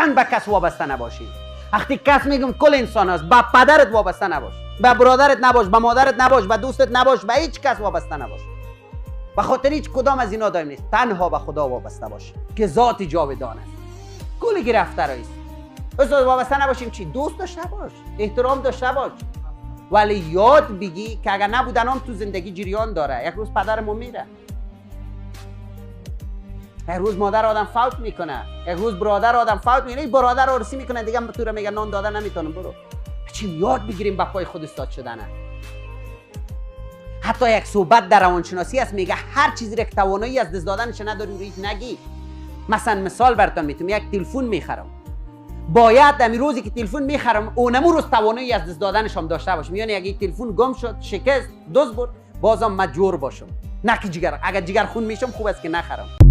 اصلا به کس وابسته نباشیم. وقتی کس میگم کل انسان است، به پدرت وابسته نباش، به برادرت نباش، به مادرت نباش، به دوستت نباش، به هیچ کس وابسته نباش. به خاطر هیچ کدام از اینا دائم نیست. تنها به خدا وابسته باش که ذات جاودان است. کل گرفته است. استاد وابسته نباشیم چی؟ دوست داشته باش، احترام داشته باش، ولی یاد بگی که اگر نبودن هم تو زندگی جریان داره. یک روز پدر ما میره، یک روز مادر آدم فوت میکنه، یک روز برادر آدم فوت میکنه، برادر عرسی میکنه دیگه تو رو میگه نان دادن نمیتونم برو. چی یاد بگیریم به پای خود استاد شدنه. حتی یک صحبت در روانشناسی است میگه هر چیزی را که توانایی از دست دادنش نداری روی نگی. مثلا مثال براتون میتونم، یک تلفن میخرم، باید در روزی که تلفن میخرم اونمو روز توانایی از دست دادنش هم داشته باشم. یعنی اگه تلفن گم شد، شکست، دزد برد، بازم مجبور باشم، نه که جگر. اگر جگر خون میشم خوب است که نخرم.